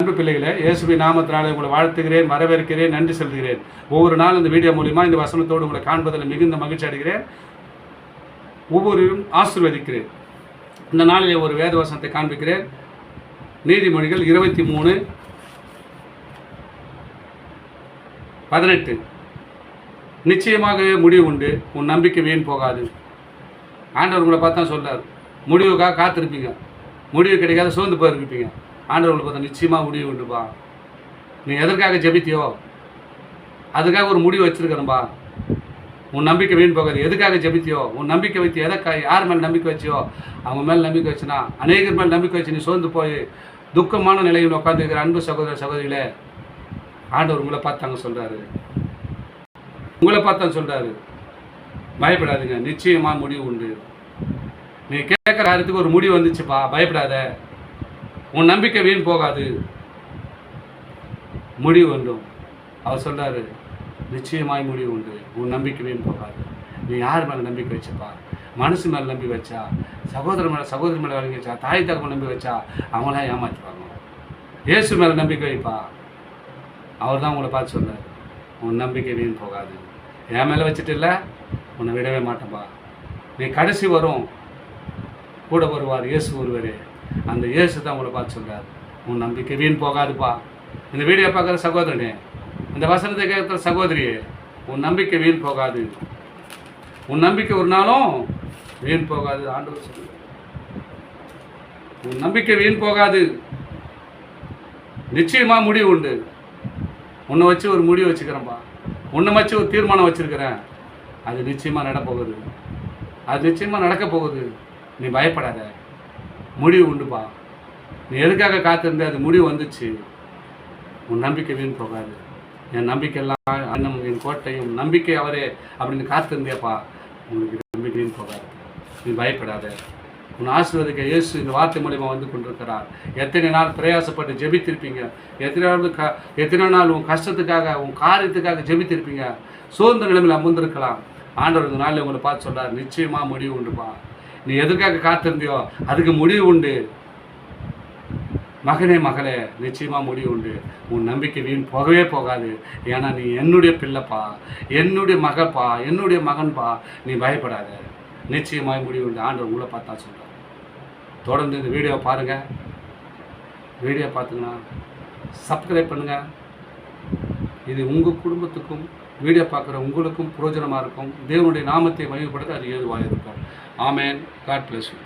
அன்பு பிள்ளைகளே, இயேசுவின் நாமத்தினாலே உங்களை வாழ்த்துகிறேன், வரவேற்கிறேன், நன்றி செலுத்துகிறேன். ஒவ்வொரு நாளும் இந்த வீடியோ மூலிமா இந்த வசனத்தோடு உங்களை காண்பதில் மிகுந்த மகிழ்ச்சி அடைகிறேன். ஒவ்வொருவரும் ஆசீர்வதிக்கிறேன். இந்த நாளிலே ஒரு வேத வசனத்தை காண்பிக்கிறேன். நீதிமொழிகள் 23:18. நிச்சயமாக முடிவு உண்டு, உன் நம்பிக்கை வீண் போகாது. ஆண்டவர் உங்களை பார்த்தா சொல்றார், முடிவுக்காக காத்திருப்பீங்க, முடிவு கிடைக்காத சோர்ந்து போயிருப்பீங்க. ஆண்டவர் உங்களை பார்த்தா நிச்சயமாக முடிவு உண்டுப்பா. நீ எதற்காக ஜெபித்தியோ அதுக்காக ஒரு முடிவு வச்சிருக்கிறேன்பா. உன் நம்பிக்கை வீண் போகாது. எதுக்காக ஜெபித்தியோ, உன் நம்பிக்கை வைத்து எதற்காக யார் மேலே நம்பிக்கை வச்சியோ அவங்க மேலே நம்பிக்கை வச்சுனா, அநேகர் மேலே நம்பிக்கை வச்சு நீ சோர்ந்து போய் துக்கமான நிலையில் உட்காந்துருக்கிற அன்பு சகோதர சகோதரிகளே, ஆண்டவர் உங்களை பார்த்தாங்க சொல்கிறாரு, உங்களை பார்த்தாங்க சொல்கிறாரு, பயப்படாதுங்க, நிச்சயமாக முடிவு உண்டு. நீ கேட்குற காரியத்துக்கு ஒரு முடிவு வந்துச்சுப்பா, பயப்படாத, உன் நம்பிக்கை வீண் போகாது, முடிவு உண்டும். அவர் சொல்கிறாரு, நிச்சயமாய் முடிவு உண்டு, உன் நம்பிக்கை வீண் போகாது. நீ யார் மேலே நம்பிக்கை வச்சுப்பா? மனசு மேலே நம்பி வச்சா, சகோதரி மேலே வழங்கி வச்சா, தாய் தகவல் நம்பி வச்சா அவங்களாம் ஏமாற்றுவாங்க. இயேசு மேலே நம்பிக்கை வைப்பா. அவர் தான் உங்களை பார்த்து சொல்கிறார், உன் நம்பிக்கை வீண் போகாது. என் மேலே வச்சுட்டு இல்லை, உன்னை விடவே மாட்டேப்பா. நீ கடைசி வரும் கூட வருவார் இயேசு ஒருவரே. அந்த இயேசு தான் உங்களை பார்த்து சொல்கிறார், உன் நம்பிக்கை வீண் போகாதுப்பா. இந்த வீடியோ பார்க்குற சகோதரனே, இந்த வசனத்தை கேட்குற சகோதரியே, உன் நம்பிக்கை வீண் போகாது. உன் நம்பிக்கை ஒரு நாளும் வீண் போகாது. ஆண்டவர் சொல்லுங்க, உன் நம்பிக்கை வீண் போகாது. நிச்சயமாக முடிவு உண்டு. உன்னை வச்சு ஒரு முடிவு வச்சுக்கிறேன்ப்பா, உன்னை வச்சு ஒரு தீர்மானம் வச்சுருக்கிறேன். அது நிச்சயமாக நடப்போகுது, அது நிச்சயமாக நடக்க போகுது. நீ பயப்படாத, முடிவு உண்டுப்பா. நீ எதுக்காக காத்திருந்த, அது முடிவு வந்துச்சு. உன் நம்பிக்கை வீண் போகாது. என் நம்பிக்கையெல்லாம் அண்ணன், என் கோட்டையும், நம்பிக்கை அவரே அப்படின்னு காத்திருந்தேப்பா. உங்களுக்கு நம்பிக்கை வீண் போகாது. நீ பயப்படாத. உன் ஆசீர்வதிக்க இயேசு இந்த வார்த்தை மூலிமா வந்து கொண்டிருக்கிறார். எத்தனை நாள் பிரயாசப்பட்டு ஜெபித்திருப்பீங்க, எத்தனை நாள் உன் கஷ்டத்துக்காக, உன் காரியத்துக்காக ஜெபித்திருப்பீங்க. சோர்ந்த நிலைமையில் அமர்ந்திருக்கலாம். ஆண்டவர் இந்த நாளில் உங்களை பார்த்து சொல்கிறார், நிச்சயமாக முடிவு உண்டுப்பா. நீ எதுக்காக காத்திருந்தியோ அதுக்கு முடிவு உண்டு. மகனே மகளே, நிச்சயமாக முடிவு உண்டு. உன் நம்பிக்கை வீண் போகவே போகாது. ஏன்னா நீ என்னுடைய பிள்ளைப்பா, என்னுடைய மகப்பா, என்னுடைய மகன்பா. நீ பயப்படாத, நிச்சயமாக முடிவு உண்டு. ஆண்டவர் உங்களை பார்த்தா சொல்கிறார். தொடர்ந்து இந்த வீடியோ பாருங்கள். வீடியோ பார்த்துங்கன்னா சப்ஸ்கிரைப் பண்ணுங்கள். இது உங்கள் குடும்பத்துக்கும் வீடியோ பார்க்குற உங்களுக்கும் பிரயோஜனமாக இருக்கும். தேவனுடைய நாமத்தை மகிமைப்படுத்த அது ஏதுவாக இருக்கும். ஆமென். God bless you.